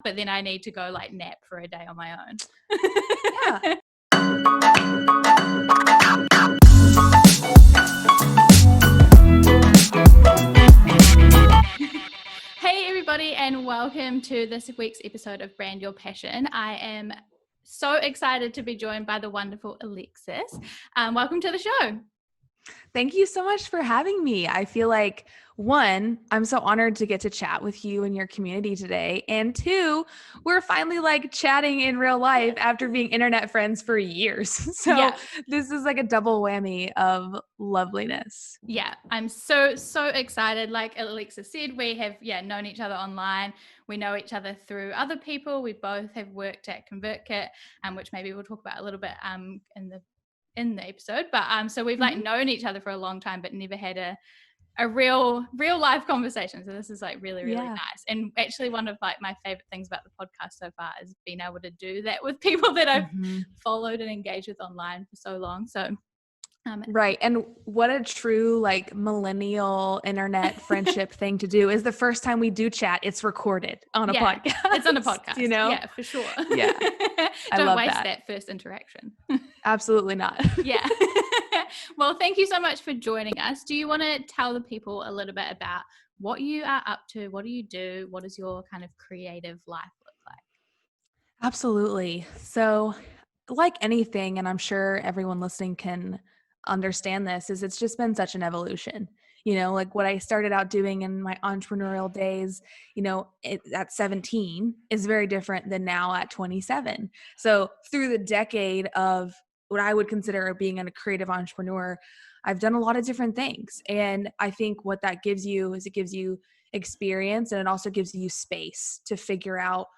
but then I need to go like nap for a day on my own. Yeah. Hey everybody, and welcome to this week's episode of Brand Your Passion. I am so excited to be joined by the wonderful Alexis. Welcome to the show. Thank you so much for having me. I feel like, one, I'm so honored to get to chat with you and your community today. And two, we're finally like chatting in real life after being internet friends for years. So This is like a double whammy of loveliness. Yeah, I'm so excited. Like Alexis said, we have known each other online. We know each other through other people. We both have worked at ConvertKit, which maybe we'll talk about a little bit in the episode. But so we've like known each other for a long time, but never had a real life conversation. So this is like really nice. And actually one of like my favorite things about the podcast so far is being able to do that with people that I've followed and engaged with online for so long. So right. And what a true like millennial internet friendship thing to do is the first time we do chat, it's recorded on a podcast. It's on a podcast, you know? Yeah, for sure. Yeah. Don't waste that first interaction. Absolutely not. Yeah. Well, thank you so much for joining us. Do you want to tell the people a little bit about what you are up to? What do you do? What does your kind of creative life look like? Absolutely. So like anything, and I'm sure everyone listening can understand this, is it's just been such an evolution. You know, like what I started out doing in my entrepreneurial days, you know, at 17 is very different than now at 27. So through the decade of what I would consider being a creative entrepreneur, I've done a lot of different things. And I think what that gives you is it gives you experience, and it also gives you space to figure out,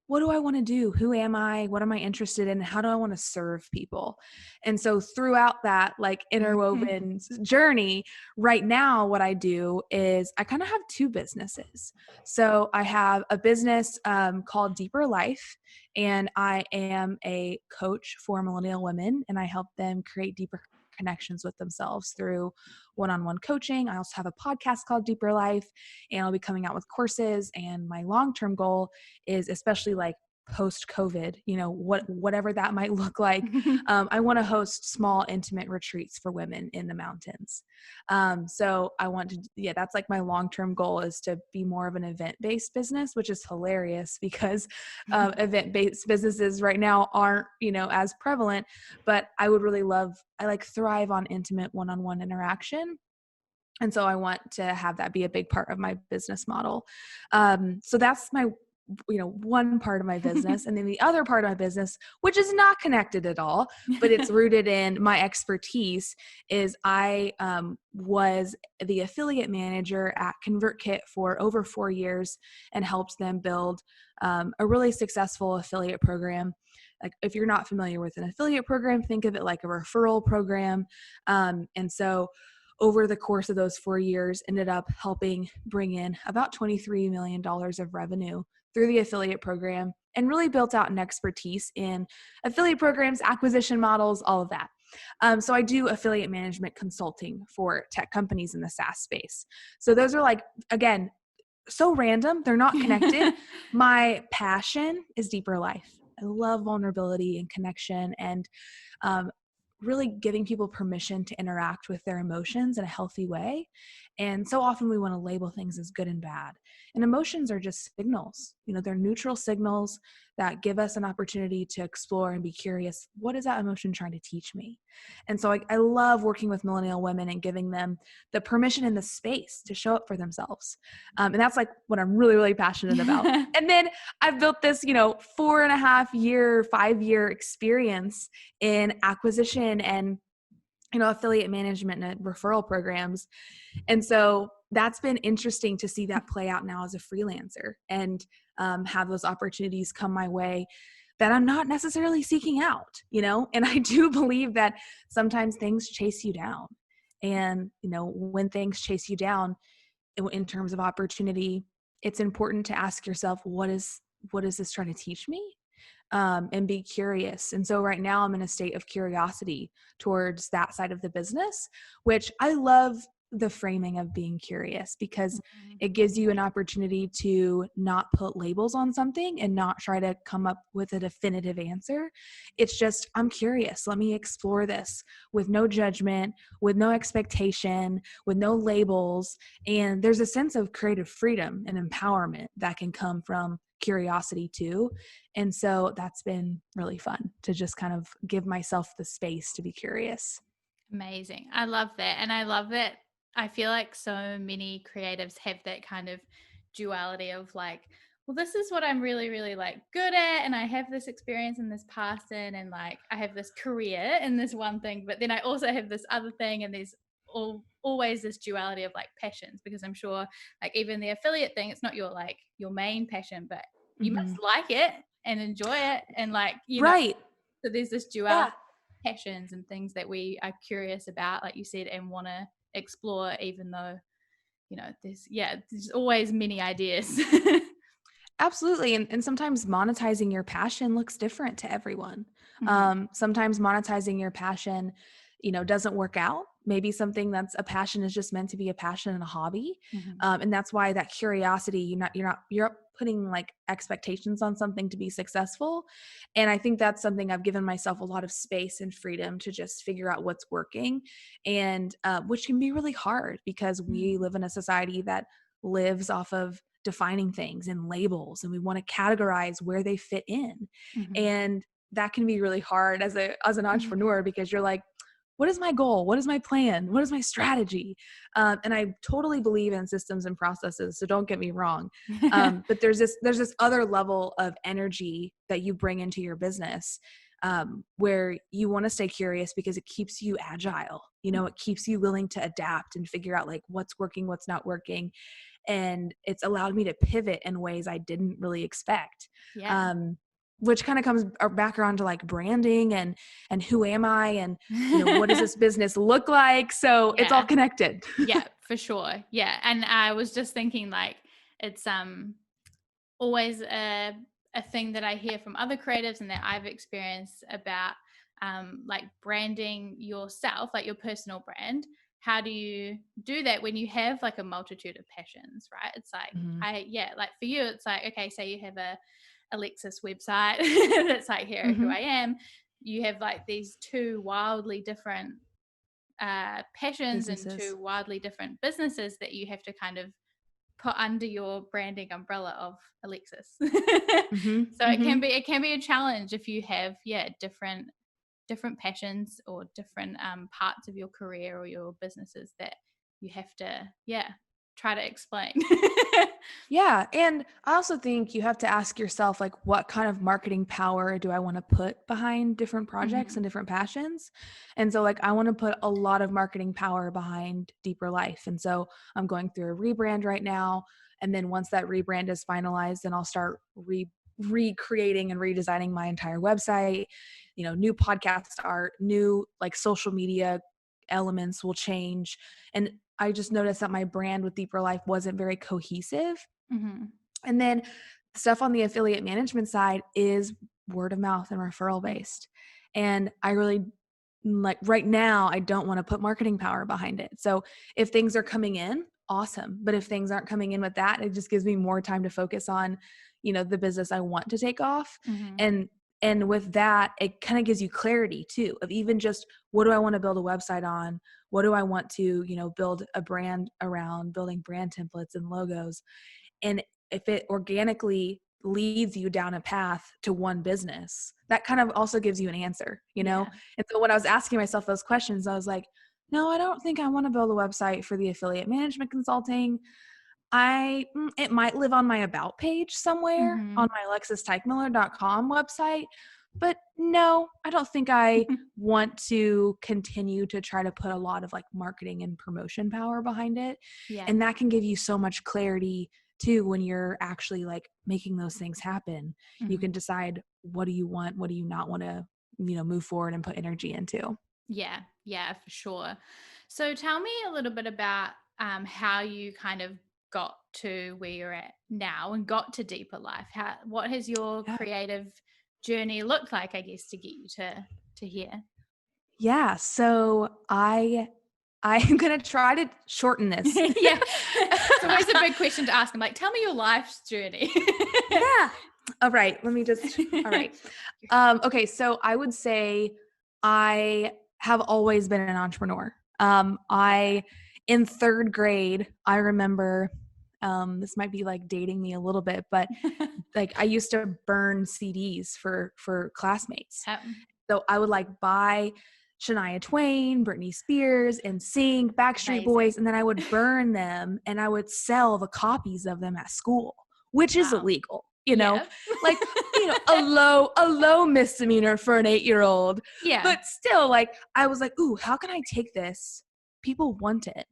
what do I want to do? Who am I? What am I interested in? How do I want to serve people? And so throughout that like interwoven journey, right now, what I do is I kind of have two businesses. So I have a business called Deeper Life, and I am a coach for millennial women, and I help them create deeper connections with themselves through one-on-one coaching. I also have a podcast called Deeper Life, and I'll be coming out with courses. And my long-term goal is, especially like post-COVID, you know, whatever that might look like, I want to host small, intimate retreats for women in the mountains. So I want to, that's like my long-term goal, is to be more of an event-based business, which is hilarious because event-based businesses right now aren't, you know, as prevalent, but I would really I like thrive on intimate one-on-one interaction. And so I want to have that be a big part of my business model. So that's my, you know, one part of my business. And then the other part of my business, which is not connected at all, but it's rooted in my expertise, is I was the affiliate manager at ConvertKit for over 4 years and helped them build a really successful affiliate program. Like, if you're not familiar with an affiliate program, think of it like a referral program. And so over the course of those 4 years, ended up helping bring in about $23 million of revenue through the affiliate program, and really built out an expertise in affiliate programs, acquisition models, all of that. So I do affiliate management consulting for tech companies in the SaaS space. So those are like, again, so random. They're not connected. My passion is Deeper Life. I love vulnerability and connection, and really giving people permission to interact with their emotions in a healthy way. And so often we want to label things as good and bad. And emotions are just signals. You know, they're neutral signals that give us an opportunity to explore and be curious. What is that emotion trying to teach me? And so I love working with millennial women and giving them the permission and the space to show up for themselves. And that's like what I'm really, really passionate about. And then I've built this, you know, 4.5-year, 5-year experience in acquisition and, you know, affiliate management and referral programs. And so that's been interesting to see that play out now as a freelancer, and have those opportunities come my way that I'm not necessarily seeking out, you know? And I do believe that sometimes things chase you down. And, you know, when things chase you down in terms of opportunity, it's important to ask yourself, what is this trying to teach me? And be curious. And so right now I'm in a state of curiosity towards that side of the business, which I love the framing of being curious, because Mhm. it gives you an opportunity to not put labels on something and not try to come up with a definitive answer. It's just, I'm curious. Let me explore this with no judgment, with no expectation, with no labels. And there's a sense of creative freedom and empowerment that can come from curiosity too. And so that's been really fun to just kind of give myself the space to be curious. Amazing. I love that. And I love that. I feel like so many creatives have that kind of duality of like, well, this is what I'm really, really like good at. And I have this experience in this past in, and like I have this career in this one thing, but then I also have this other thing. And there's always this duality of like passions, because I'm sure like even the affiliate thing, it's not your like your main passion, but you Hmm. must like it and enjoy it. And like, Right. so there's this duality Yeah. passions and things that we are curious about, like you said, and want to explore, even though, there's always many ideas. Absolutely. And sometimes monetizing your passion looks different to everyone. Mhm, Sometimes monetizing your passion, doesn't work out. Maybe something that's a passion is just meant to be a passion and a hobby. mhm, And that's why that curiosity, you're putting like expectations on something to be successful. And I think that's something I've given myself a lot of space and freedom to just figure out what's working, and which can be really hard because we mhm, live in a society that lives off of defining things and labels, and we want to categorize where they fit in. mhm, And that can be really hard as an mhm. entrepreneur, because you're like, what is my goal? What is my plan? What is my strategy? And I totally believe in systems and processes, so don't get me wrong. But there's this other level of energy that you bring into your business, where you want to stay curious because it keeps you agile. It keeps you willing to adapt and figure out like what's working, what's not working. And it's allowed me to pivot in ways I didn't really expect. Yeah. Um, which kind of comes back around to like branding and who am I, and what does this business look like? So it's all Yeah. connected. Yeah, for sure. Yeah. And I was just thinking like it's always a thing that I hear from other creatives and that I've experienced about like branding yourself, like your personal brand. How do you do that when you have like a multitude of passions, right? It's like, Mhm. like for you, it's like, okay, say you have a Alexis website that's like, here, who I Mhm. am. You have like these two wildly different passions and Businesses. two wildly different businesses that you have to kind of put under your branding umbrella of Alexis. Mhm. So Mhm. it can be a challenge if you have different passions or different parts of your career or your businesses that you have to try to explain. Yeah, and I also think you have to ask yourself, like, what kind of marketing power do I want to put behind different projects Mhm, and different passions? And so, like, I want to put a lot of marketing power behind Deeper Life. And so I'm going through a rebrand right now. And then once that rebrand is finalized, then I'll start recreating and redesigning my entire website, new podcast art, new like social media elements will change. And I just noticed that my brand with Deeper Life wasn't very cohesive. mhm, And then stuff on the affiliate management side is word of mouth and referral mm, based. And I really like right now, I don't want to put marketing power behind it. So if things are coming in, awesome. But if things aren't coming in with that, it just gives me more time to focus on, the business I want to take off. mhm, And with that, it kind of gives you clarity too of even just what do I want to build a website on? What do I want to, build a brand around, building brand templates and logos. And if it organically leads you down a path to one business, that kind of also gives you an answer. yeah, And so when I was asking myself those questions, I was like, no, I don't think I want to build a website for the affiliate management consulting. It might live on my about page somewhere on mhm, my alexisteichmiller.com website, but no, I don't think I want to continue to try to put a lot of like marketing and promotion power behind it. yeah, And that can give you so much clarity too when you're actually like making those things happen. You mhm. can decide, what do you want, what do you not want to, move forward and put energy into. Yeah, yeah, for sure. So tell me a little bit about how you kind of got to where you're at now and got to Deeper Life. What has your Yeah. creative journey looked like, I guess, to get you to here? Yeah, so I I'm going to try to shorten this. Yeah. It's always a big question to ask. I'm like, tell me your life's journey. Yeah. All right. All right. Okay. So I would say I have always been an entrepreneur. In third grade, I remember, this might be like dating me a little bit, but like I used to burn CDs for classmates. Yep. So I would like buy Shania Twain, Britney Spears, NSYNC, Backstreet Amazing. Boys, and then I would burn them and I would sell the copies of them at school, which is Wow. illegal, you know, Yep. like, you know, a low misdemeanor for an 8-year-old. Yeah. But still, like, I was like, ooh, how can I take this? People want it.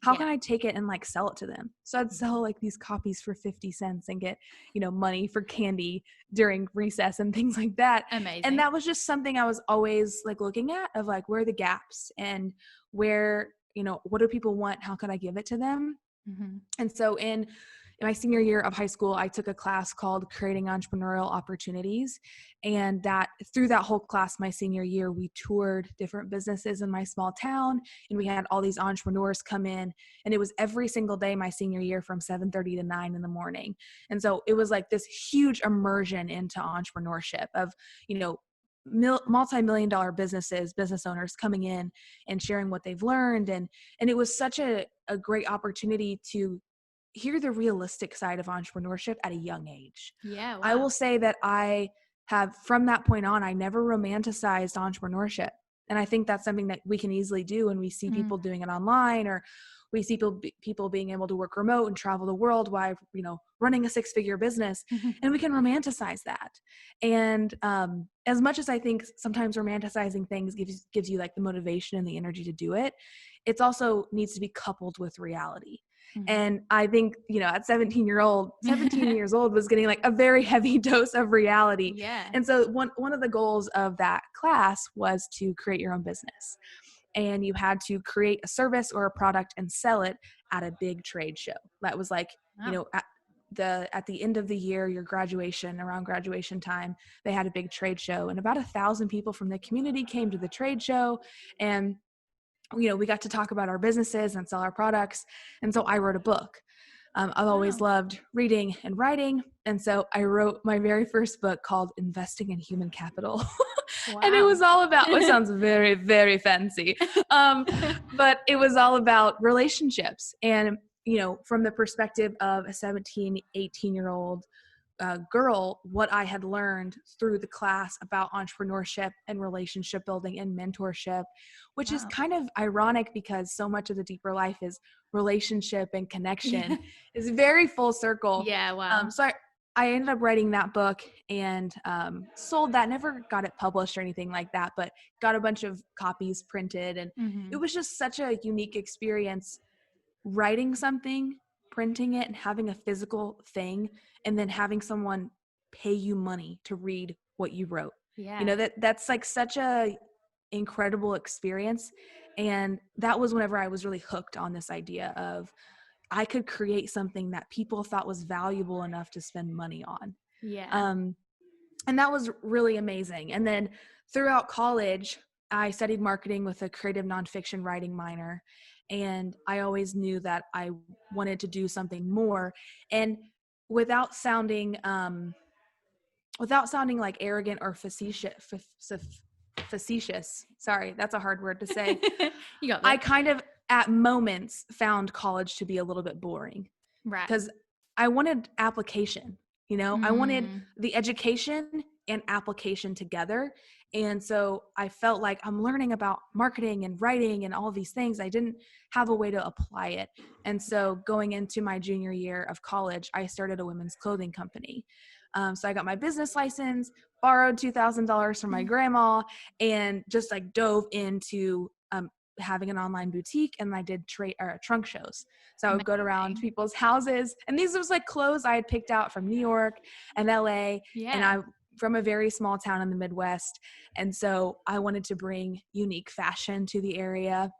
How can I take it and like sell it to them? So I'd sell like these copies for 50 cents and get, you know, money for candy during recess and things like that. Amazing. And that was just something I was always like looking at of like, where are the gaps and where, you know, what do people want? How can I give it to them? Mm-hmm. And so in my senior year of high school, I took a class called Creating Entrepreneurial Opportunities. And that through that whole class, my senior year, we toured different businesses in my small town and we had all these entrepreneurs come in, and it was every single day my senior year from 7:30 to 9 in the morning. And so it was like this huge immersion into entrepreneurship of, you know, multi-million-dollar business owners coming in and sharing what they've learned. And it was such a great opportunity to hear the realistic side of entrepreneurship at a young age. Yeah. Wow. I will say that I have, from that point on, I never romanticized entrepreneurship. And I think that's something that we can easily do when we see people doing it online, or we see people being able to work remote and travel the world while, you know, running a 6-figure business, and we can romanticize that. And as much as I think sometimes romanticizing things gives you like the motivation and the energy to do it, it's also needs to be coupled with reality. And I think, you know, at 17 years old was getting like a very heavy dose of reality. Yeah. And so one of the goals of that class was to create your own business. And you had to create a service or a product and sell it at a big trade show. That was like, you know, at the end of the year, around graduation time, they had a big trade show, and about 1,000 people from the community came to the trade show. And you know, we got to talk about our businesses and sell our products. And so I wrote a book. I've always loved reading and writing. And so I wrote my very first book called Investing in Human Capital. Wow. And it was all about, it sounds very, very fancy. But it was all about relationships. And, you know, from the perspective of a 17, 18-year-old girl, what I had learned through the class about entrepreneurship and relationship building and mentorship, which is kind of ironic because so much of the deeper life is relationship and connection. Is very full circle. Yeah. Wow. So I ended up writing that book and sold that. Never got it published or anything like that, but got a bunch of copies printed. And it was just such a unique experience writing something, printing it, and having a physical thing, and then having someone pay you money to read what you wrote. Yeah. You know, that's like such a incredible experience. And that was whenever I was really hooked on this idea of I could create something that people thought was valuable enough to spend money on. Yeah. And that was really amazing. And then throughout college, I studied marketing with a creative nonfiction writing minor. And I always knew that I wanted to do something more. And without sounding like arrogant or facetious, sorry, that's a hard word to say. You got that. I kind of at moments found college to be a little bit boring. Right. Because I wanted application, you know, I wanted the education and application together. And so I felt like I'm learning about marketing and writing and all these things. I didn't have a way to apply it. And so going into my junior year of college, I started a women's clothing company. So I got my business license, borrowed $2,000 from my grandma, and just like dove into having an online boutique. And I did trunk shows. So I would go around people's houses, and these was like clothes I had picked out from New York and LA. Yeah. And I'm from a very small town in the Midwest. And so I wanted to bring unique fashion to the area.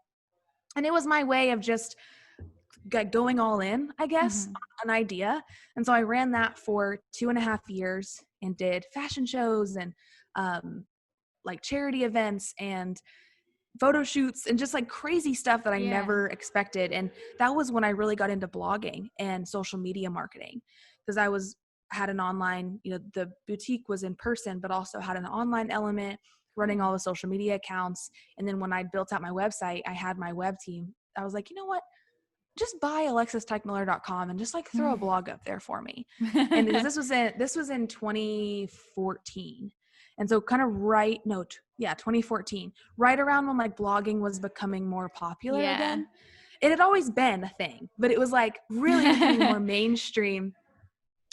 And it was my way of just going all in, I guess, on an idea. And so I ran that for 2.5 years and did fashion shows and like charity events. And photo shoots and just like crazy stuff that I Yeah. never expected. And that was when I really got into blogging and social media marketing, because had an online, the boutique was in person, but also had an online element, running all the social media accounts. And then when I built out my website, I had my web team. I was like, you know what? Just buy alexisteichmiller.com and just like throw a blog up there for me. And because this was in 2014. And so kind of 2014, right around when like blogging was becoming more popular Yeah. again. It had always been a thing, but it was like really becoming more mainstream.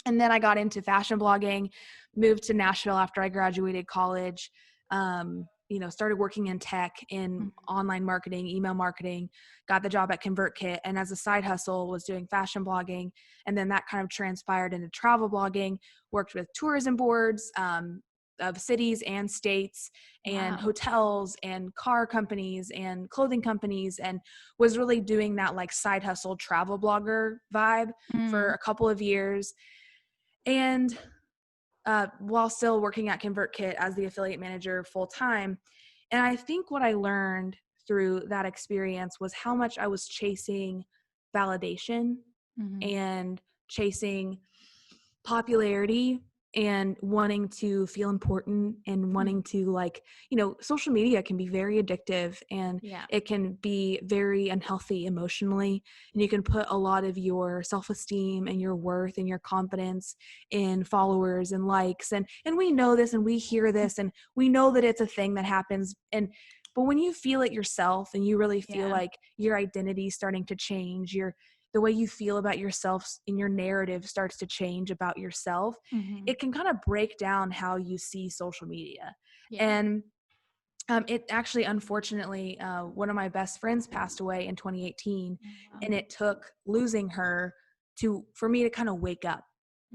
And then I got into fashion blogging, moved to Nashville after I graduated college, started working in tech, in online marketing, email marketing, got the job at ConvertKit. And as a side hustle was doing fashion blogging. And then that kind of transpired into travel blogging, worked with tourism boards, of cities and states and hotels and car companies and clothing companies, and was really doing that like side hustle travel blogger vibe for a couple of years. And while still working at ConvertKit as the affiliate manager full time. And I think what I learned through that experience was how much I was chasing validation and chasing popularity and wanting to feel important and wanting to like, social media can be very addictive, and it can be very unhealthy emotionally. And you can put a lot of your self-esteem and your worth and your confidence in followers and likes. And we know this and we hear this and we know that it's a thing that happens. But when you feel it yourself and you really feel like your identity is starting to change, the way you feel about yourself and your narrative starts to change about yourself, it can kind of break down how you see social media. And it actually, unfortunately, one of my best friends passed away in 2018, and it took losing her for me to kind of wake up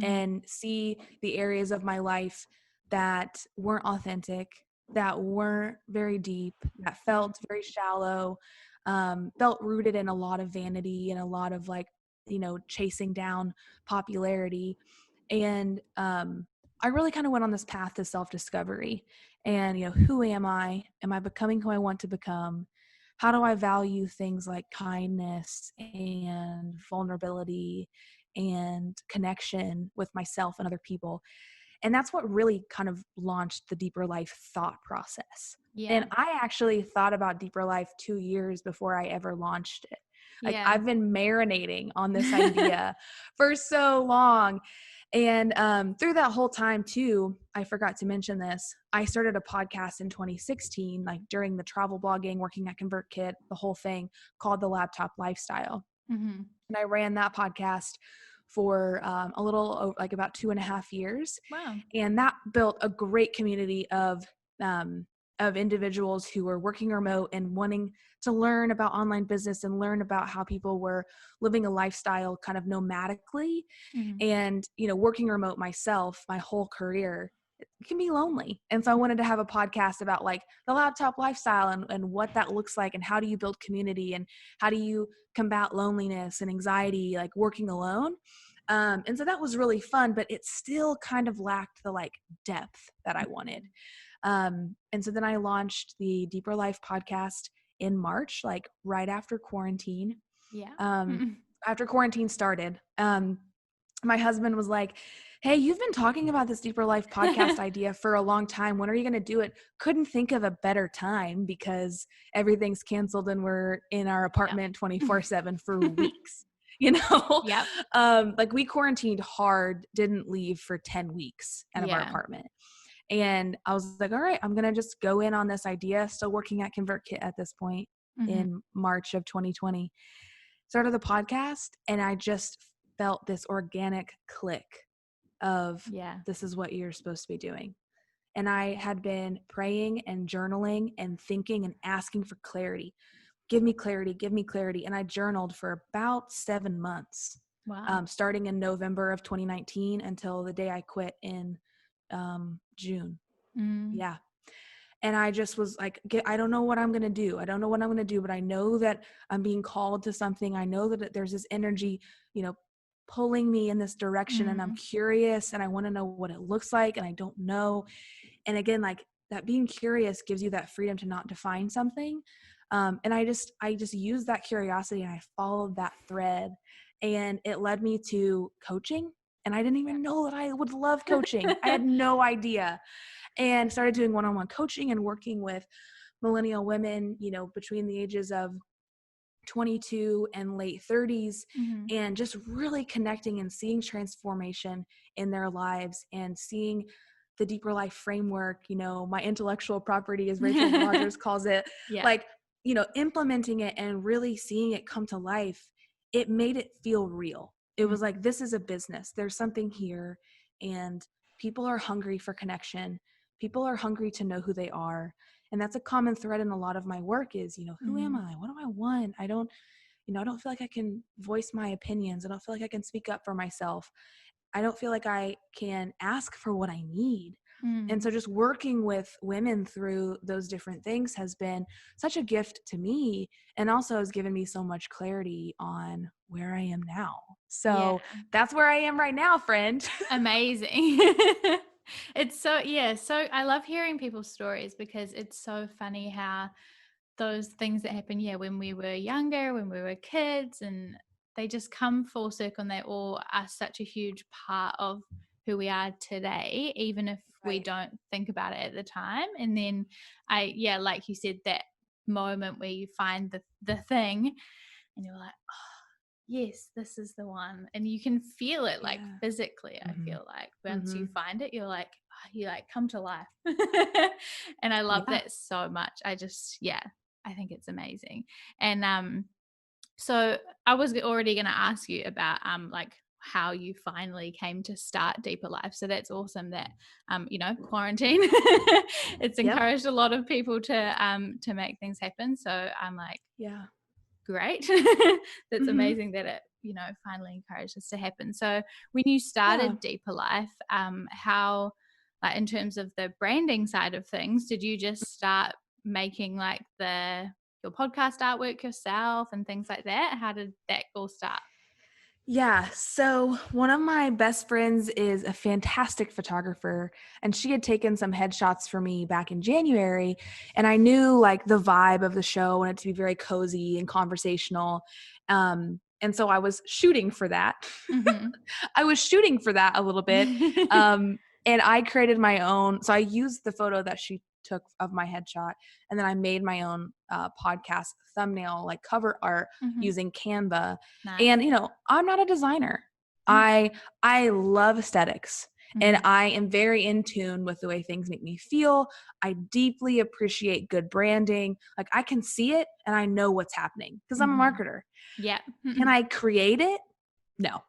and see the areas of my life that weren't authentic, that weren't very deep, that felt very shallow, felt rooted in a lot of vanity and a lot of like, chasing down popularity. And I really kind of went on this path to self-discovery. And, who am I? Am I becoming who I want to become? How do I value things like kindness and vulnerability and connection with myself and other people? And that's what really kind of launched the Deeper Life thought process. And I actually thought about Deeper Life 2 years before I ever launched it. Like I've been marinating on this idea for so long. And through that whole time too, I forgot to mention this, I started a podcast in 2016, like during the travel blogging, working at ConvertKit, the whole thing, called The Laptop Lifestyle. And I ran that podcast for a little like about 2.5 years. Wow. And that built a great community of individuals who were working remote and wanting to learn about online business and learn about how people were living a lifestyle kind of nomadically. And, working remote myself, my whole career, it can be lonely. And so I wanted to have a podcast about like the laptop lifestyle and what that looks like and how do you build community and how do you combat loneliness and anxiety, like working alone. And so that was really fun, but it still kind of lacked the like depth that I wanted. And so then I launched the Deeper Life podcast in March, like right after quarantine. After quarantine started, my husband was like, hey, you've been talking about this Deeper Life podcast idea for a long time. When are you going to do it? Couldn't think of a better time because everything's canceled and we're in our apartment 24/7 for weeks. Like we quarantined hard, didn't leave for 10 weeks out of our apartment. And I was like, all right, I'm going to just go in on this idea. Still working at ConvertKit at this point in March of 2020. Started the podcast and I just felt this organic click of this is what you're supposed to be doing. And I had been praying and journaling and thinking and asking for clarity. Give me clarity, give me clarity. And I journaled for about 7 months, starting in November of 2019 until the day I quit in June. And I just was like, I don't know what I'm going to do. I don't know what I'm going to do, but I know that I'm being called to something. I know that there's this energy, pulling me in this direction, and I'm curious and I want to know what it looks like. And I don't know. And again, like that being curious gives you that freedom to not define something. And I just used that curiosity and I followed that thread, and it led me to coaching. And I didn't even know that I would love coaching. I had no idea. And started doing one-on-one coaching and working with millennial women, you know, between the ages of 22 and late 30s, and just really connecting and seeing transformation in their lives and seeing the deeper life framework, you know, my intellectual property, as Rachel Rogers calls it, like, you know, implementing it and really seeing it come to life. It made it feel real. It was like, this is a business. There's something here, and people are hungry for connection. People are hungry to know who they are. And that's a common thread in a lot of my work is, you know, who am I? What do I want? I don't feel like I can voice my opinions. I don't feel like I can speak up for myself. I don't feel like I can ask for what I need. And so just working with women through those different things has been such a gift to me, and also has given me so much clarity on where I am now. So that's where I am right now, friend. Amazing. It's so I love hearing people's stories, because it's so funny how those things that happen when we were younger, when we were kids, and they just come full circle, and they all are such a huge part of who we are today, even if we don't think about it at the time. And then like you said, that moment where you find the thing and you're like, yes, this is the one. And you can feel it like physically. I feel like once you find it, you're like, you like come to life. And I love that so much. I think it's amazing. And so I was already going to ask you about like how you finally came to start Deeper Life. So that's awesome that you know, quarantine it's encouraged a lot of people to make things happen. So I'm like, great. That's amazing that it, you know, finally encouraged us to happen. So when you started Deeper Life, how, like, in terms of the branding side of things, did you just start making like your podcast artwork yourself and things like that? How did that all start? Yeah. So one of my best friends is a fantastic photographer, and she had taken some headshots for me back in January. And I knew like the vibe of the show and it to be very cozy and conversational. And so I was shooting for that. I was shooting for that a little bit. And I created my own. So I used the photo that she took of my headshot, and then I made my own podcast thumbnail, like cover art, using Canva. Nice. And you know, I'm not a designer. I love aesthetics, and I am very in tune with the way things make me feel. I deeply appreciate good branding. Like, I can see it and I know what's happening because I'm a marketer. Yeah. Can I create it? No.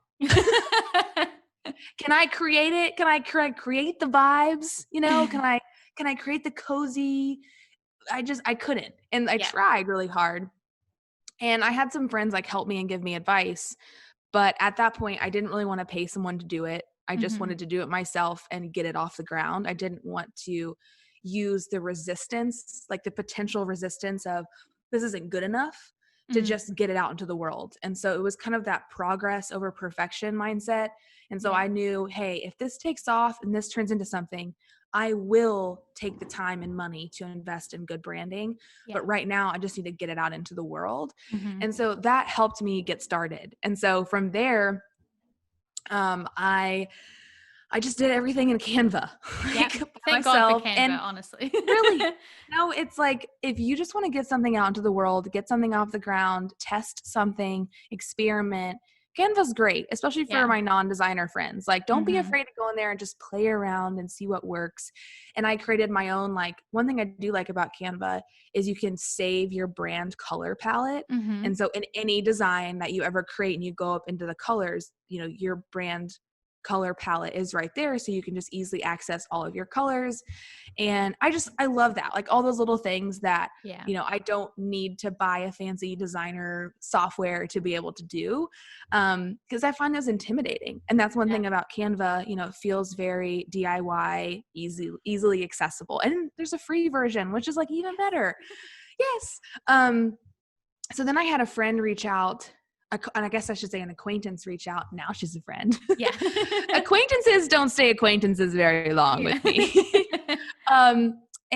Can I create it? Can I create the vibes? You know, can I create the cozy? I couldn't. And I tried really hard. And I had some friends like help me and give me advice. But at that point, I didn't really want to pay someone to do it. I just wanted to do it myself and get it off the ground. I didn't want to use the resistance, like the potential resistance of this isn't good enough, to just get it out into the world. And so it was kind of that progress over perfection mindset. And so I knew, hey, if this takes off and this turns into something, I will take the time and money to invest in good branding. But right now I just need to get it out into the world. And so that helped me get started. And so from there, I just did everything in Canva. Thank God for Canva, and honestly. Really, no, it's like, if you just want to get something out into the world, get something off the ground, test something, experiment, Canva's great, especially for my non-designer friends. Like, don't be afraid to go in there and just play around and see what works. And I created my own, like, one thing I do like about Canva is you can save your brand color palette. And so in any design that you ever create and you go up into the colors, you know, your brand color palette is right there, so you can just easily access all of your colors. And I love that, like all those little things that you know, I don't need to buy a fancy designer software to be able to do, because I find those intimidating. And that's one thing about Canva, you know, it feels very DIY, easily accessible. And there's a free version, which is like even better. So then I had a friend reach out, and I guess I should say an acquaintance reach out. Now she's a friend. Acquaintances don't stay acquaintances very long with me.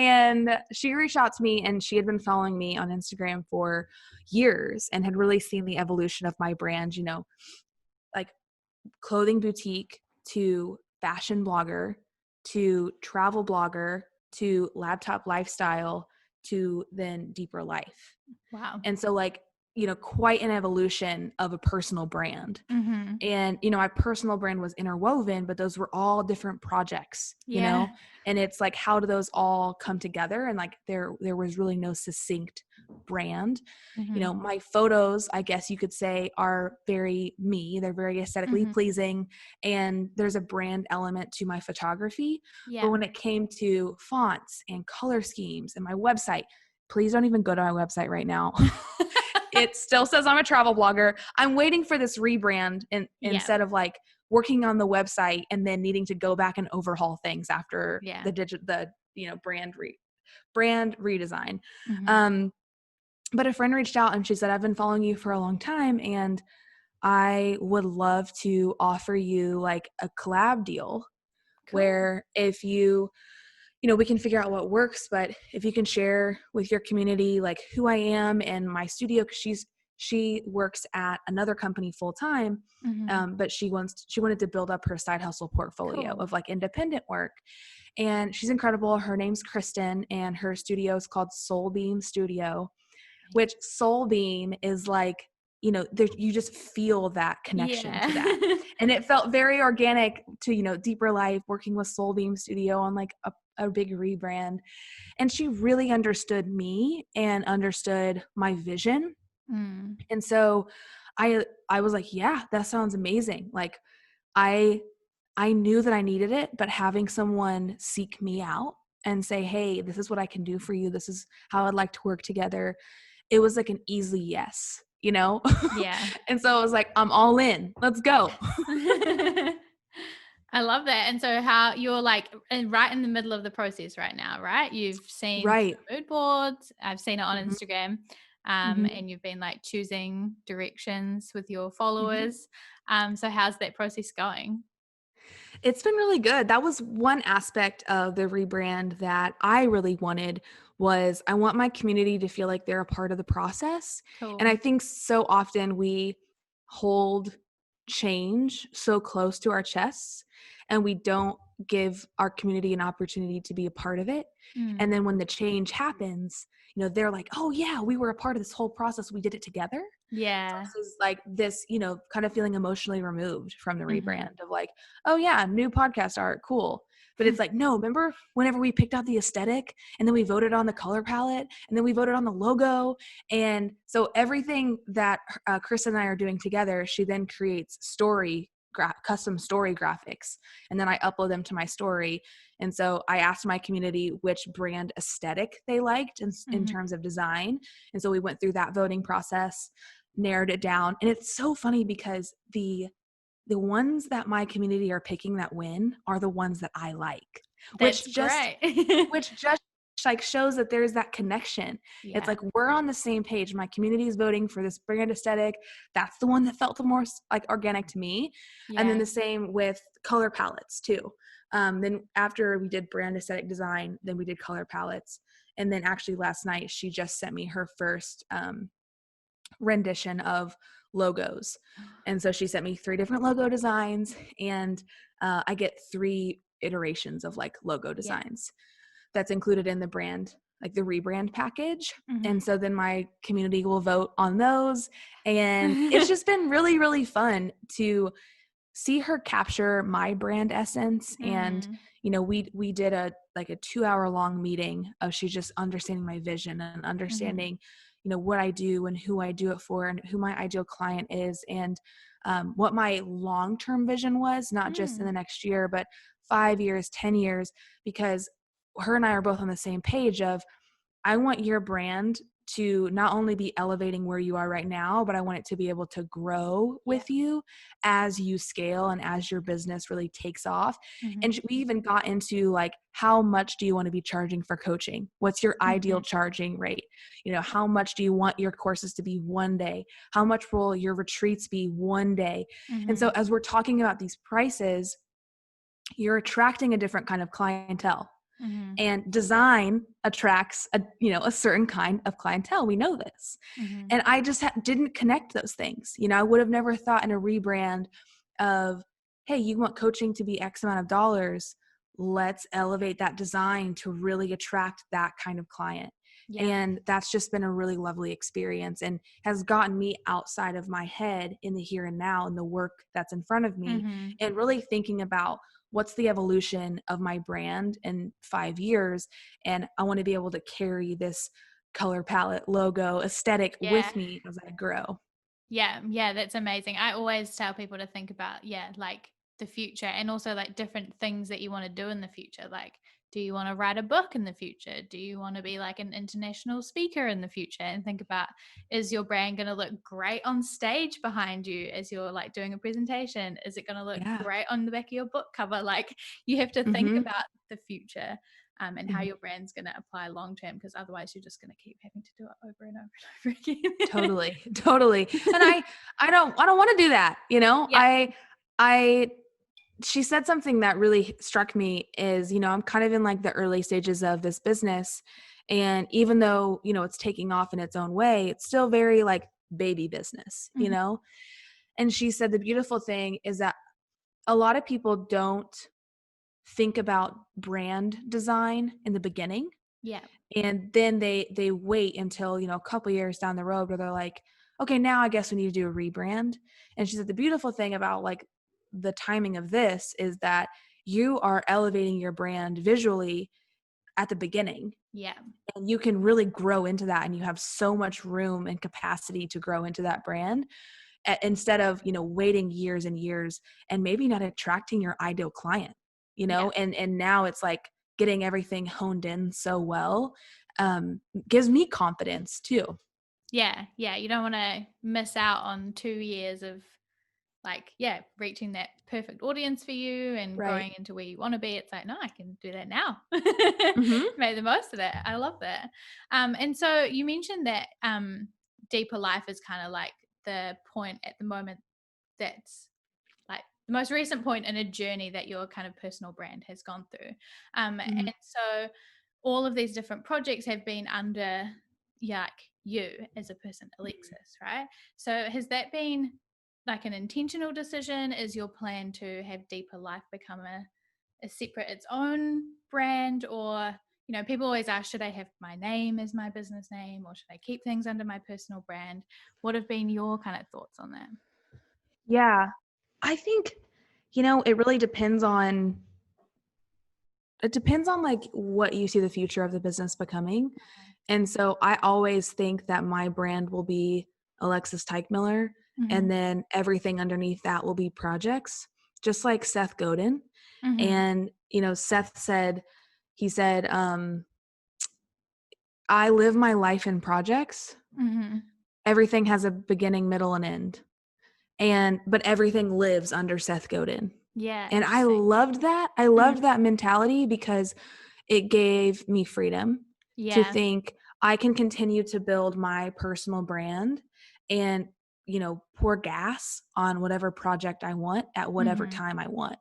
And she reached out to me, and she had been following me on Instagram for years and had really seen the evolution of my brand, you know, like clothing boutique to fashion blogger to travel blogger to laptop lifestyle to then deeper life. Wow. And so like, you know, quite an evolution of a personal brand. Mm-hmm. And, you know, my personal brand was interwoven, but those were all different projects, you Yeah. know, and it's like, how do those all come together? And like, there was really no succinct brand. Mm-hmm. You know, my photos, I guess you could say, are very me. They're very aesthetically Mm-hmm. pleasing, and there's a brand element to my photography. Yeah. But when it came to fonts and color schemes and my website, please don't even go to my website right now. It still says I'm a travel blogger. I'm waiting for this rebrand instead of like working on the website and then needing to go back and overhaul things after the you know, brand redesign. Mm-hmm. But a friend reached out and she said, I've been following you for a long time and I would love to offer you like a collab deal where if you know, we can figure out what works, but if you can share with your community, like who I am and my studio, cause she works at another company full time. Mm-hmm. But she wanted to build up her side hustle portfolio of like independent work. And she's incredible. Her name's Kristen and her studio is called Soul Beam Studio, which Soul Beam is like, you know, you just feel that connection to that. And it felt very organic to, you know, deeper life, working with Soul Beam Studio on like a big rebrand. And she really understood me and understood my vision. Mm. And so I was like, yeah, that sounds amazing. Like I knew that I needed it, but having someone seek me out and say, hey, this is what I can do for you. This is how I'd like to work together. It was like an easy yes, you know? Yeah. And so I was like, I'm all in. Let's go. I love that. And so how you're like right in the middle of the process right now, right? You've seen Right. the mood boards. I've seen it on Mm-hmm. Instagram. Mm-hmm. And you've been like choosing directions with your Mm-hmm. followers. So how's that process going? It's been really good. That was one aspect of the rebrand that I really wanted was I want my community to feel like they're a part of the process. And Cool. I think so often we hold change so close to our chests and we don't give our community an opportunity to be a part of it. And Mm. then when the change happens, you know, they're like, oh yeah, we were a part of this whole process. We did it together. Yeah. Versus like this, you know, kind of feeling emotionally removed from the Mm-hmm. rebrand of like, oh yeah, new podcast art, cool. But it's like, no, remember whenever we picked out the aesthetic and then we voted on the color palette and then we voted on the logo. And so everything that Chris and I are doing together, she then creates custom story graphics. And then I upload them to my story. And so I asked my community which brand aesthetic they liked in terms of design. And so we went through that voting process, narrowed it down. And it's so funny because the ones that my community are picking that win are the ones that I like, That's which just great. like shows that there's that connection. It's Yeah. like we're on the same page. My community is voting for this brand aesthetic. That's the one that felt the most like organic to me. And then Yeah. the same with color palettes too. Then after we did brand aesthetic design, then we did color palettes. And then actually last night she just sent me her first rendition of logos. And so she sent me 3 different logo designs and I get 3 iterations of like logo designs that's included in the brand, like the rebrand package. And so then my community will vote on those. And it's just been really, really fun to see her capture my brand essence. And, you know, we did a 2-hour long meeting of she just understanding my vision and understanding, you know, what I do and who I do it for and who my ideal client is and what my long-term vision was, not just in the next year, but 5 years, 10 years, because her and I are both on the same page of I want your brand to not only be elevating where you are right now, but I want it to be able to grow with you as you scale and as your business really takes off. And we even got into like, how much do you want to be charging for coaching? What's your ideal charging rate? You know, how much do you want your courses to be one day? How much will your retreats be one day? And so as we're talking about these prices, you're attracting a different kind of clientele. Mm-hmm. And design attracts a certain kind of clientele. We know this. Mm-hmm. And I just didn't connect those things. I would have never thought in a rebrand of, hey, you want coaching to be X amount of dollars. Let's elevate that design to really attract that kind of client. Yeah. And that's just been a really lovely experience and has gotten me outside of my head in the here and now and the work that's in front of me, Mm-hmm. and really thinking about what's the evolution of my brand in 5 years. And I want to be able to carry this color palette, logo, aesthetic Yeah. with me as I grow. Yeah, yeah, that's amazing. I always tell people to think about, like the future, and also like different things that you want to do in the future. Like, do you want to write a book in the future? Do you want to be like an international speaker in the future? And think about, is your brand going to look great on stage behind you as you're like doing a presentation? Is it going to look Yeah. great on the back of your book cover? Like, you have to think Mm-hmm. about the future. And how Mm-hmm. your brand's going to apply long term, because otherwise you're just going to keep having to do it over and over and over again. Totally. And I don't want to do that. Yeah. I she said something that really struck me is, I'm kind of in like the early stages of this business. And even though, it's taking off in its own way, it's still very like baby business, Mhm. And she said the beautiful thing is that a lot of people don't think about brand design in the beginning. Yeah. And then they wait until, a couple years down the road where they're like, okay, now I guess we need to do a rebrand. And she said the beautiful thing about like the timing of this is that you are elevating your brand visually at the beginning, Yeah. and you can really grow into that, and you have so much room and capacity to grow into that brand instead of, waiting years and years and maybe not attracting your ideal client, Yeah. and now it's like getting everything honed in so well, gives me confidence too. Yeah. Yeah. You don't want to miss out on 2 years of like, reaching that perfect audience for you and Right. growing into where you want to be. It's like, no, I can do that now. Mm-hmm. Make the most of that. I love that. And so you mentioned that deeper life is kind of like the point at the moment that's like the most recent point in a journey that your kind of personal brand has gone through. Mm-hmm. And so all of these different projects have been under like you as a person, Alexis, right? So has that been like an intentional decision? Is your plan to have Deeper Life become a separate, its own brand? Or, people always ask, should I have my name as my business name, or should I keep things under my personal brand? What have been your kind of thoughts on that? Yeah. I think, it really depends on like what you see the future of the business becoming. And so I always think that my brand will be Alexis Teichmiller, Mm-hmm. and then everything underneath that will be projects, just like Seth Godin. Mm-hmm. And, Seth said, he said, I live my life in projects. Mm-hmm. Everything has a beginning, middle, and end. But everything lives under Seth Godin. Yeah, And I interesting. loved that. I Mhm. loved that mentality because it gave me freedom to Yeah, think I can continue to build my personal brand and, pour gas on whatever project I want at whatever mhm. time I want.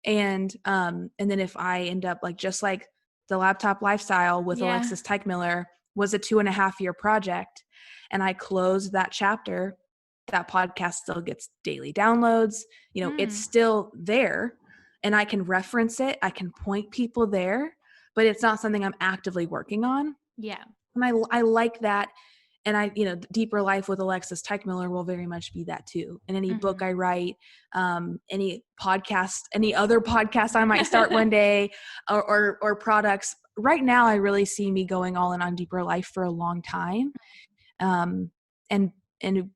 And then if I end up just like the laptop lifestyle with Yeah. Alexis Teichmiller was a 2.5-year project, and I closed that chapter, that podcast still gets daily downloads. It's Mm. still there, and I can reference it. I can point people there, but it's not something I'm actively working on. Yeah. And I like that. And Deeper Life with Alexis Teichmiller will very much be that too. And any book Mhm. I write, any podcast, any other podcast I might start one day, or products. Right now, I really see me going all in on Deeper Life for a long time, um, and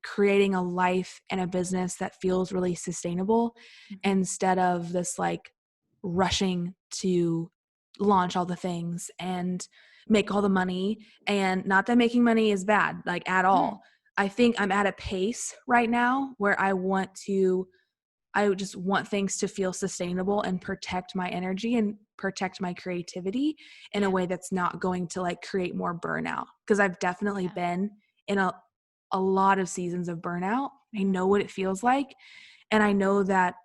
creating a life and a business that feels really sustainable, Mhm. instead of this like rushing to launch all the things and make all the money. And not that making money is bad, like at Mm. all. I think I'm at a pace right now where I just want things to feel sustainable and protect my energy and protect my creativity in a Yeah. way that's not going to like create more burnout. Because I've definitely Yeah. been in a lot of seasons of burnout. I Mhm. know what it feels like. And I know that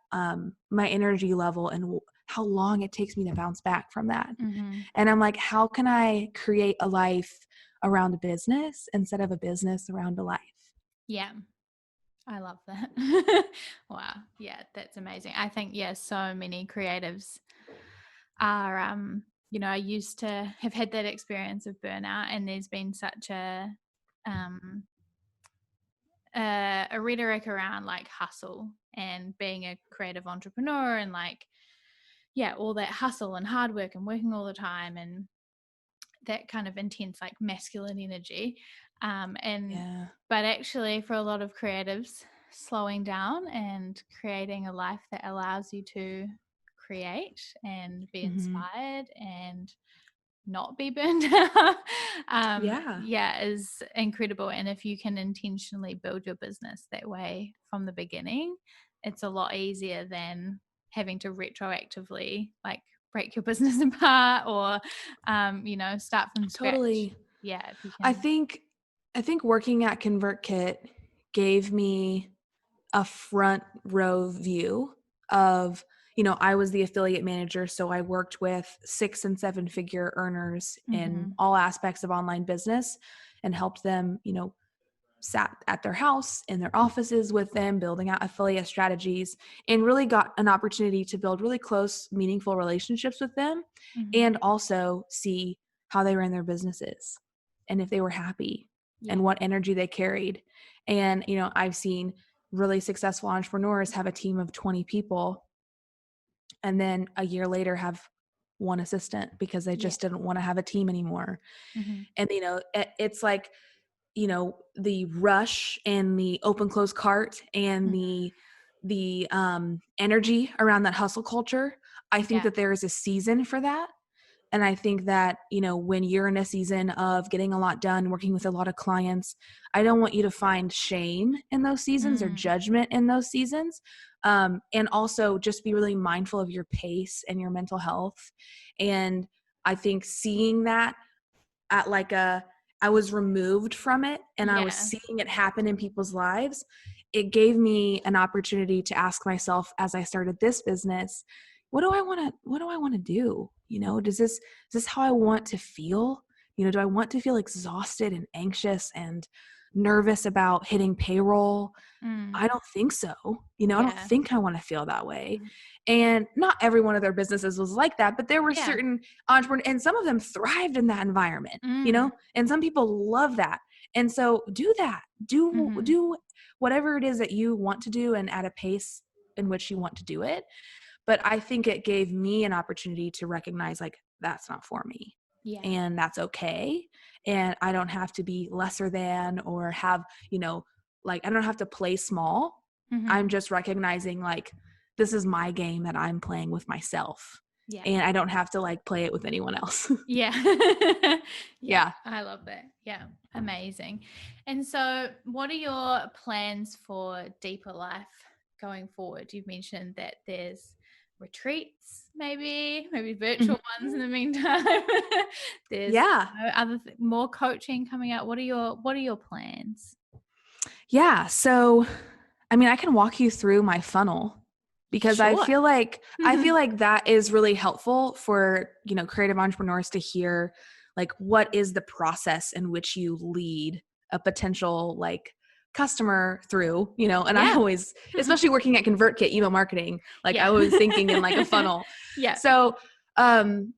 my energy level and how long it takes me to bounce back from that. Mm-hmm. And I'm like, how can I create a life around a business instead of a business around a life? Yeah. I love that. Wow. Yeah, that's amazing. I think, yeah, so many creatives are, I used to have had that experience of burnout, and there's been such um, a rhetoric around like hustle and being a creative entrepreneur and like, yeah, all that hustle and hard work and working all the time and that kind of intense like masculine energy. And Yeah. but actually for a lot of creatives, slowing down and creating a life that allows you to create and be Mm-hmm. inspired and not be burned out, Yeah. yeah, is incredible. And if you can intentionally build your business that way from the beginning, it's a lot easier than having to retroactively like break your business apart or start from scratch. Totally. Yeah, if you I can. think I think working at ConvertKit gave me a front row view of, I was the affiliate manager, so I worked with 6 and 7 figure earners in Mm-hmm. all aspects of online business and helped them, sat at their house in their offices with them, building out affiliate strategies, and really got an opportunity to build really close, meaningful relationships with them Mm-hmm. and also see how they ran their businesses and if they were happy Yeah. and what energy they carried. And, I've seen really successful entrepreneurs have a team of 20 people and then a year later have one assistant because they Yeah. just didn't want to have a team anymore. Mm-hmm. And, it's like, the rush and the open close cart and Mm-hmm. the energy around that hustle culture. I think Yeah. that there is a season for that. And I think that, when you're in a season of getting a lot done, working with a lot of clients, I don't want you to find shame in those seasons or Mm. judgment in those seasons. And also just be really mindful of your pace and your mental health. And I think seeing that at I was removed from it and I was Yeah. seeing it happen in people's lives. It gave me an opportunity to ask myself as I started this business, what do I want to do? Is this how I want to feel? Do I want to feel exhausted and anxious and nervous about hitting payroll? Mm. I don't think so. I don't Yeah. think I want to feel that way. Mm. And not every one of their businesses was like that, but there were Yeah. certain entrepreneurs, and some of them thrived in that environment, Mm. and some people love that. And so do that. Mm-hmm. Do whatever it is that you want to do and at a pace in which you want to do it. But I think it gave me an opportunity to recognize like that's not for me. Yeah. And that's okay. And I don't have to be lesser than or have, like I don't have to play small. Mm-hmm. I'm just recognizing like this is my game that I'm playing with myself. Yeah. And I don't have to like play it with anyone else. Yeah. Yeah. Yeah. I love that. Yeah. Amazing. And so, what are your plans for Deeper Life going forward? You've mentioned that there's retreats, maybe virtual ones in Mhm. the meantime. There's Yeah. more coaching coming out. What are your plans? Yeah. So, I mean, I can walk you through my funnel because I Sure. feel like that is really helpful for, creative entrepreneurs to hear like what is the process in which you lead a potential like customer through, and I Yeah. always, especially working at ConvertKit email marketing, like I Yeah. was thinking in like a funnel. Yeah. So,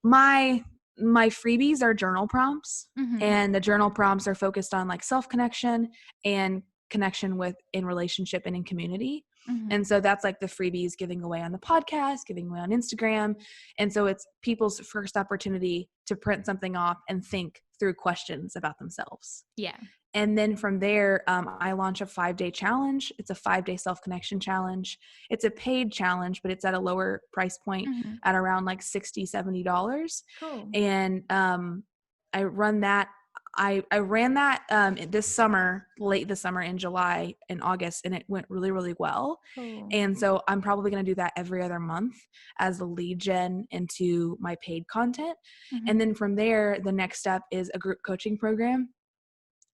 my freebies are journal prompts, Mm-hmm. and the journal prompts are focused on like self-connection and connection with in relationship and in community. Mm-hmm. And so that's like the freebies giving away on the podcast, giving away on Instagram. And so it's people's first opportunity to print something off and think through questions about themselves. Yeah. And then from there, I launch a 5-day challenge. It's a 5-day self-connection challenge. It's a paid challenge, but it's at a lower price point Mm-hmm. at around like $60, $70. Cool. And I run that. I ran that this summer, late this summer in July and August, and it went really, really well. Cool. And so I'm probably going to do that every other month as a lead gen into my paid content. Mm-hmm. And then from there, the next step is a group coaching program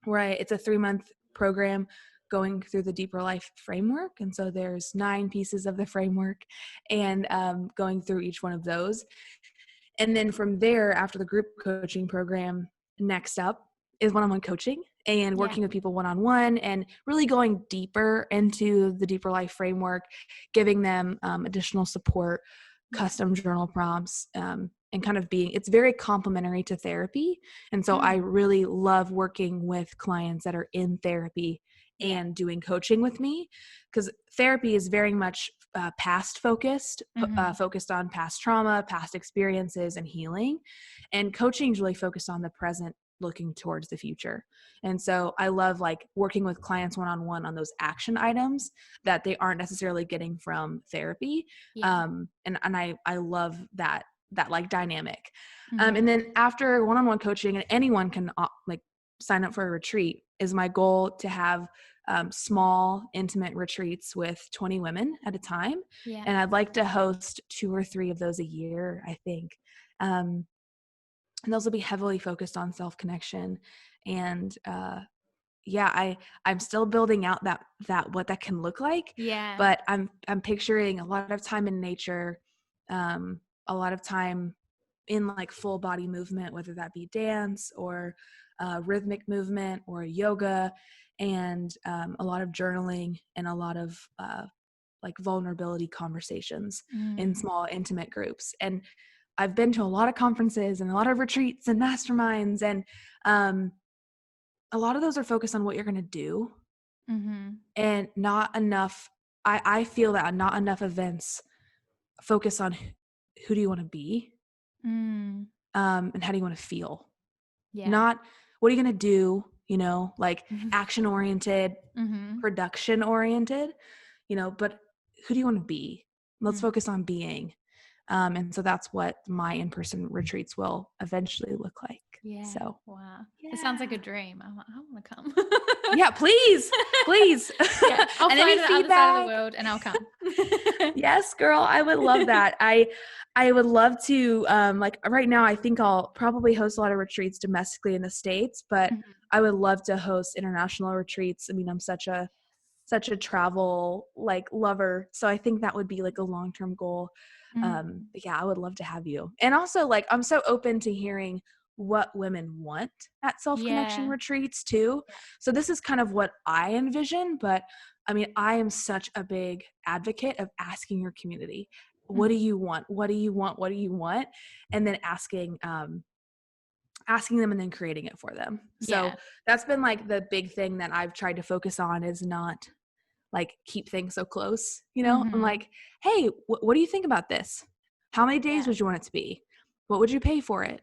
where it's a 3-month program going through the Deeper Life framework. And so there's 9 pieces of the framework, and going through each one of those. And then from there, after the group coaching program, next up is one-on-one coaching and working with people one-on-one and really going deeper into the Deeper Life framework, giving them additional support, custom journal prompts, and kind of it's very complementary to therapy. And so I really love working with clients that are in therapy and doing coaching with me, because therapy is very much past focused, focused on past trauma, past experiences, and healing. And coaching is really focused on the present, looking towards the future. And so I love like working with clients one-on-one on those action items that they aren't necessarily getting from therapy. And I love that like dynamic. And then after one-on-one coaching, and anyone can like sign up for a retreat, is my goal to have small, intimate retreats with 20 women at a time. And I'd like to host 2 or 3 of those a year, I think. And those will be heavily focused on self-connection. And I'm still building out that what that can look like. But I'm picturing a lot of time in nature, a lot of time in like full body movement, whether that be dance or rhythmic movement or yoga, and a lot of journaling and a lot of like vulnerability conversations in small, intimate groups. And I've been to a lot of conferences and a lot of retreats and masterminds, and a lot of those are focused on what you're going to do, and not enough. I feel that not enough events focus on who do you want to be, and how do you want to feel. Not what are you going to do, like action oriented, production oriented, but who do you want to be? Let's focus on being. And so that's what my in-person retreats will eventually look like. So, wow. It sounds like a dream. I want to come. Yeah, please. I'll fly to the other side of the world and I'll come. Yes, girl, I would love that. I would love to, like right now, I think I'll probably host a lot of retreats domestically in the States, but I would love to host international retreats. I mean, I'm such a travel like lover. So I think that would be like a long-term goal. But yeah, I would love to have you. And also like, I'm so open to hearing what women want at self-connection retreats too. So this is kind of what I envision, but I mean, I am such a big advocate of asking your community, what do you want? What do you want? What do you want? And then asking them and then creating it for them. So that's been like the big thing that I've tried to focus on, is not like keep things so close, I'm like, hey, what do you think about this? How many days would you want it to be? What would you pay for it?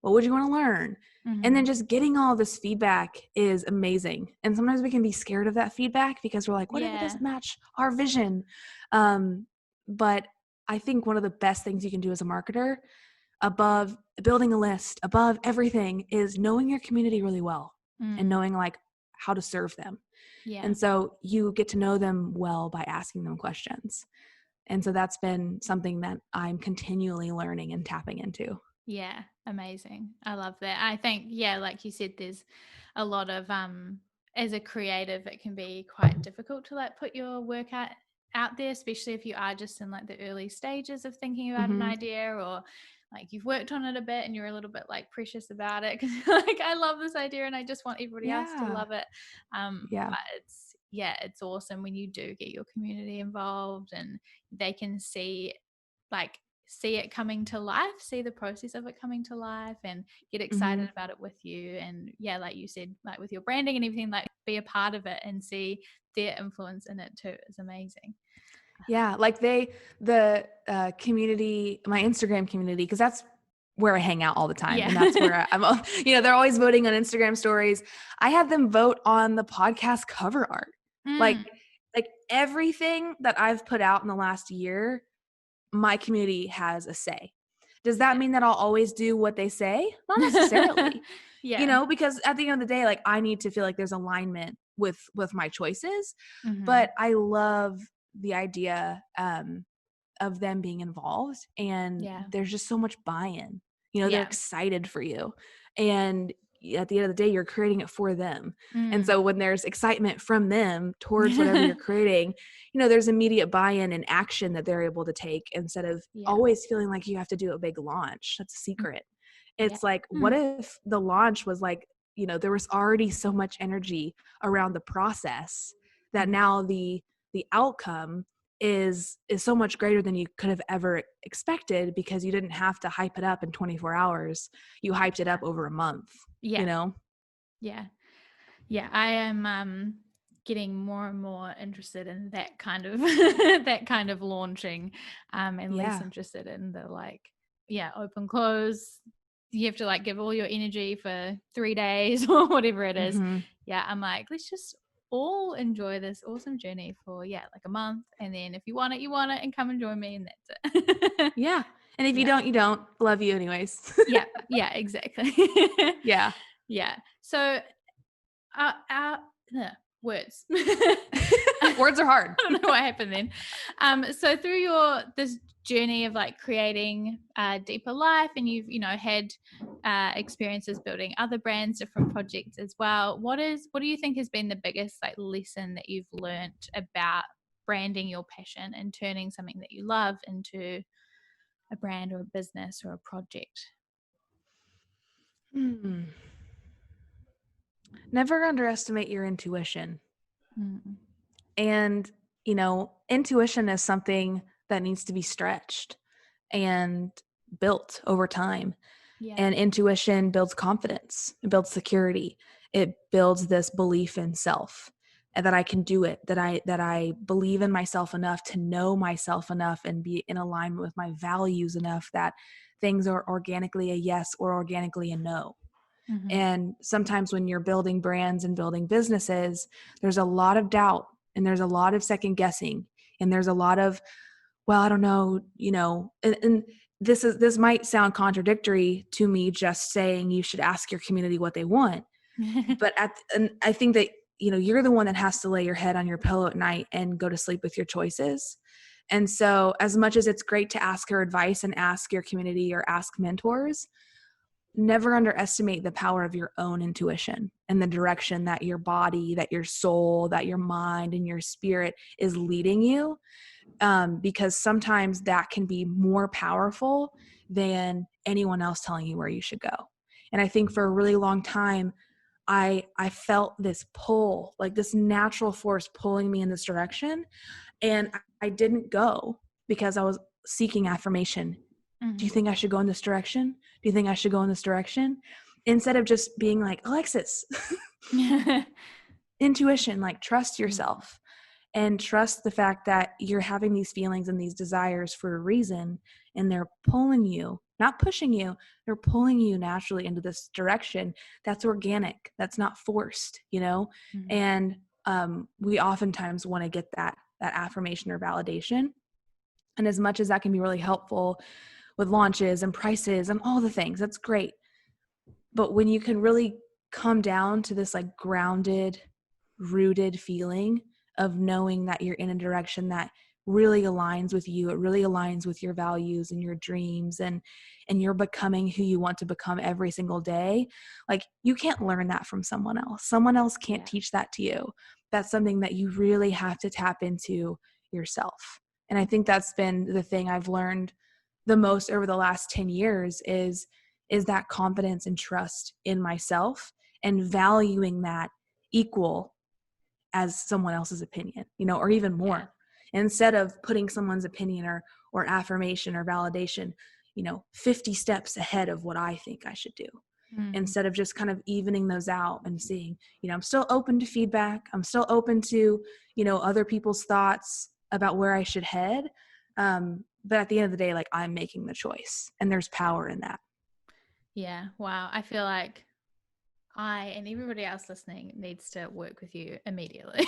What would you want to learn? And then just getting all this feedback is amazing. And sometimes we can be scared of that feedback because we're like, what if it doesn't match our vision? But I think one of the best things you can do as a marketer, above building a list, above everything, is knowing your community really well and knowing like how to serve them. And so you get to know them well by asking them questions. And so that's been something that I'm continually learning and tapping into. Yeah, amazing. I love that. I think, like you said, there's a lot of, as a creative, it can be quite difficult to like put your work out there, especially if you are just in like the early stages of thinking about an idea, or like you've worked on it a bit and you're a little bit like precious about it because like, I love this idea and I just want everybody else to love it. But it's awesome when you do get your community involved and they can see it coming to life, see the process of it coming to life, and get excited about it with you. And like you said, like with your branding and everything, like be a part of it and see their influence in it too is amazing. Like the community, my Instagram community, because that's where I hang out all the time. And that's where I'm, they're always voting on Instagram stories. I had them vote on the podcast cover art. Like everything that I've put out in the last year, my community has a say. Does that mean that I'll always do what they say? Not necessarily. Because at the end of the day, like I need to feel like there's alignment with my choices. But I love the idea of them being involved, and there's just so much buy-in. They're excited for you, and at the end of the day, you're creating it for them. And Mm. so when there's excitement from them towards whatever you're creating, there's immediate buy-in and action that they're able to take instead of Yeah. always feeling like you have to do a big launch. That's a Mm. secret. Yeah. It's like, what if the launch was like, there was already so much energy around the process that now the outcome is so much greater than you could have ever expected, because you didn't have to hype it up in 24 hours. You hyped it up over a month, Yeah. Yeah. Yeah. I am getting more and more interested in that kind of that kind of launching, and less Yeah. interested in the open close. You have to like give all your energy for 3 days or whatever it is. Mm-hmm. Yeah, I'm like, let's just all enjoy this awesome journey for like a month, and then if you want it, and come and join me, and that's it. Yeah. And if you Yeah. don't, you don't. Love you anyways. Yeah, exactly. Yeah. Yeah. So our words. Words are hard. I don't know what happened then. So through this journey of like creating a deeper life, and you've had experiences building other brands, different projects as well. What do you think has been the biggest like lesson that you've learnt about branding your passion and turning something that you love into a brand or a business or a project? Never underestimate your intuition. Mm. And, intuition is something that needs to be stretched and built over time. Yeah. And intuition builds confidence, it builds security, it builds this belief in self, and that I can do it, that I believe in myself enough to know myself enough and be in alignment with my values enough that things are organically a yes or organically a no. Mm-hmm. And sometimes when you're building brands and building businesses, there's a lot of doubt, and there's a lot of second guessing, and there's a lot of, well, I don't know, and this might sound contradictory to me just saying you should ask your community what they want. But and I think that, you're the one that has to lay your head on your pillow at night and go to sleep with your choices. And so as much as it's great to ask your advice and ask your community or ask mentors, never underestimate the power of your own intuition and the direction that your body, that your soul, that your mind and your spirit is leading you. Because sometimes that can be more powerful than anyone else telling you where you should go. And I think for a really long time, I felt this pull, like this natural force pulling me in this direction. And I didn't go because I was seeking affirmation. Do you think I should go in this direction? Do you think I should go in this direction? Instead of just being like, Alexis, intuition, like trust yourself and trust the fact that you're having these feelings and these desires for a reason, and they're pulling you, not pushing you, they're pulling you naturally into this direction that's organic, that's not forced, Mm-hmm. And we oftentimes want to get that affirmation or validation. And as much as that can be really helpful with launches and prices and all the things, that's great. But when you can really come down to this like grounded, rooted feeling of knowing that you're in a direction that really aligns with you, it really aligns with your values and your dreams, and you're becoming who you want to become every single day, like you can't learn that from someone else. Someone else can't teach that to you. That's something that you really have to tap into yourself. And I think that's been the thing I've learned the most over the last 10 years is that confidence and trust in myself, and valuing that equal as someone else's opinion, or even more. Instead of putting someone's opinion or affirmation or validation, 50 steps ahead of what I think I should do. Instead of just kind of evening those out and seeing, I'm still open to feedback. I'm still open to, other people's thoughts about where I should head. But at the end of the day, like I'm making the choice, and there's power in that. Yeah. Wow. I feel like I and everybody else listening needs to work with you immediately.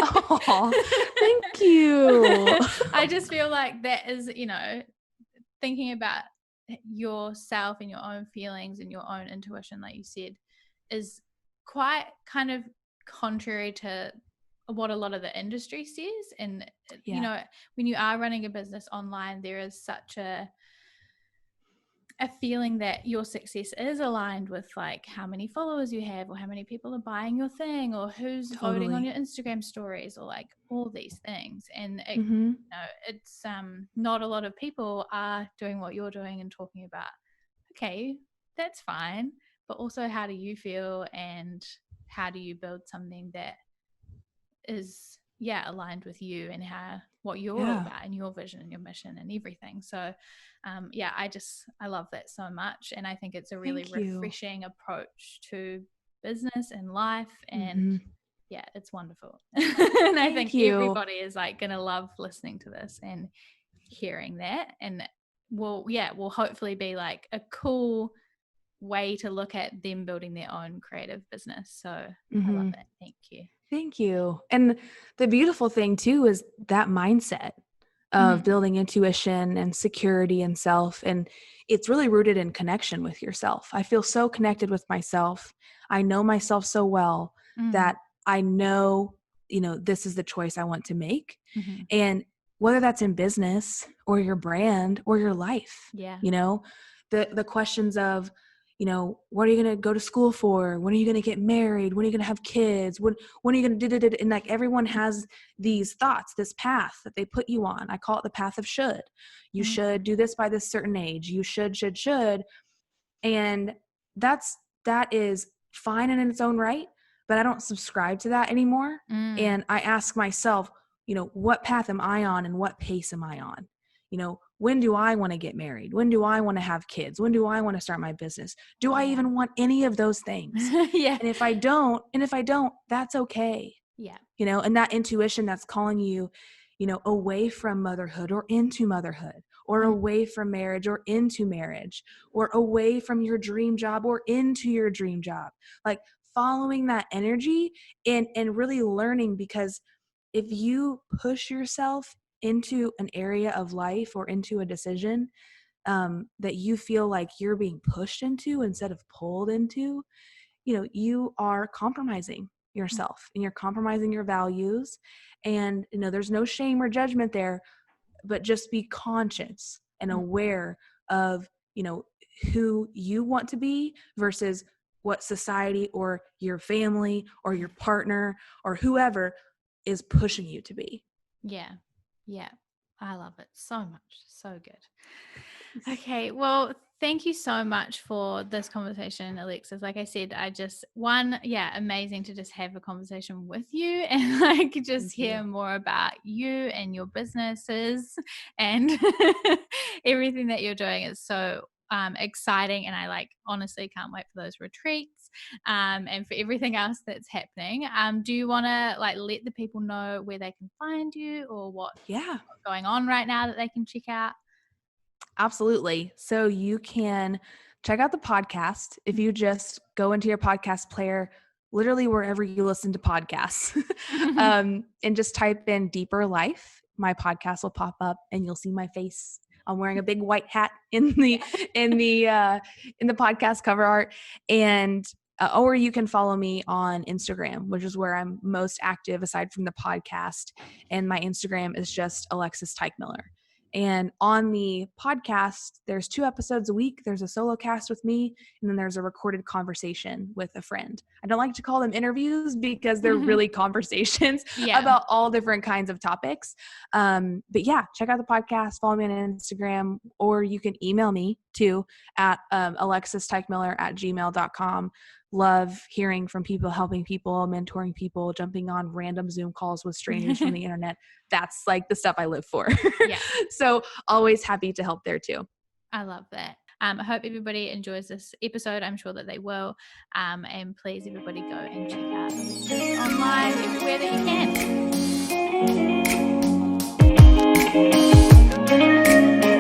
Oh, thank you. I just feel like that is, thinking about yourself and your own feelings and your own intuition, like you said, is quite kind of contrary to what a lot of the industry says. And, when you are running a business online, there is such a a feeling that your success is aligned with like how many followers you have, or how many people are buying your thing, or who's voting on Totally. your Instagram stories, or like all these things. And it, Mm-hmm. it's not a lot of people are doing what you're doing and talking about, okay, that's fine, but also how do you feel, and how do you build something that is aligned with you, and what you're all Yeah. about, and your vision and your mission and everything. So I love that so much, and I think it's a really Thank you. refreshing approach to business and life, and Mm-hmm. it's wonderful. And I think Thank you. everybody is like gonna love listening to this and hearing that, and will hopefully be like a cool way to look at them building their own creative business. So I love Mm-hmm. that. Thank you. Thank you. And the beautiful thing too is that mindset of Mhm. building intuition and security in self. And it's really rooted in connection with yourself. I feel so connected with myself. I know myself so well Mm. that I know, this is the choice I want to make. Mhm. And whether that's in business or your brand or your life, Yeah. the questions of, what are you going to go to school for? When are you going to get married? When are you going to have kids? When are you going to do it? And like everyone has these thoughts, this path that they put you on. I call it the path of should. You Mm. should do this by this certain age. You should. And that is fine in its own right, but I don't subscribe to that anymore. Mm. And I ask myself, what path am I on and what pace am I on? When do I want to get married? When do I want to have kids? When do I want to start my business? Do I Yeah. even want any of those things? Yeah. And if I don't, that's okay. Yeah. And that intuition that's calling you, away from motherhood or into motherhood, or Mm. away from marriage or into marriage, or away from your dream job or into your dream job. Like following that energy and really learning, because if you push yourself into an area of life or into a decision that you feel like you're being pushed into instead of pulled into, you are compromising yourself and you're compromising your values. And, there's no shame or judgment there, but just be conscious and Mm. aware of, who you want to be versus what society or your family or your partner or whoever is pushing you to be. Yeah. Yeah. I love it so much. So good. Okay, well, thank you so much for this conversation, Alexis. Like I said, amazing to just have a conversation with you and like just Thank you. hear more about you and your businesses and everything that you're doing is so exciting, and I like honestly can't wait for those retreats and for everything else that's happening. Do you want to like let the people know where they can find you, or what's Yeah. going on right now that they can check out? Absolutely. So you can check out the podcast if you just go into your podcast player, literally wherever you listen to podcasts, and just type in Deeper Life. My podcast will pop up and you'll see my face. I'm wearing a big white hat in the podcast cover art, and or you can follow me on Instagram, which is where I'm most active aside from the podcast. And my Instagram is just Alexis Teichmiller. And on the podcast, there's 2 episodes a week. There's a solo cast with me, and then there's a recorded conversation with a friend. I don't like to call them interviews because they're really conversations about all different kinds of topics. But yeah, check out the podcast, follow me on Instagram, or you can email me too at alexisteichmiller@gmail.com. Love hearing from people, helping people, mentoring people, jumping on random Zoom calls with strangers from the internet. That's like the stuff I live for. Yeah. So always happy to help there too. I love that. I hope everybody enjoys this episode. I'm sure that they will. And please, everybody, go and check out Alexis online everywhere that you can.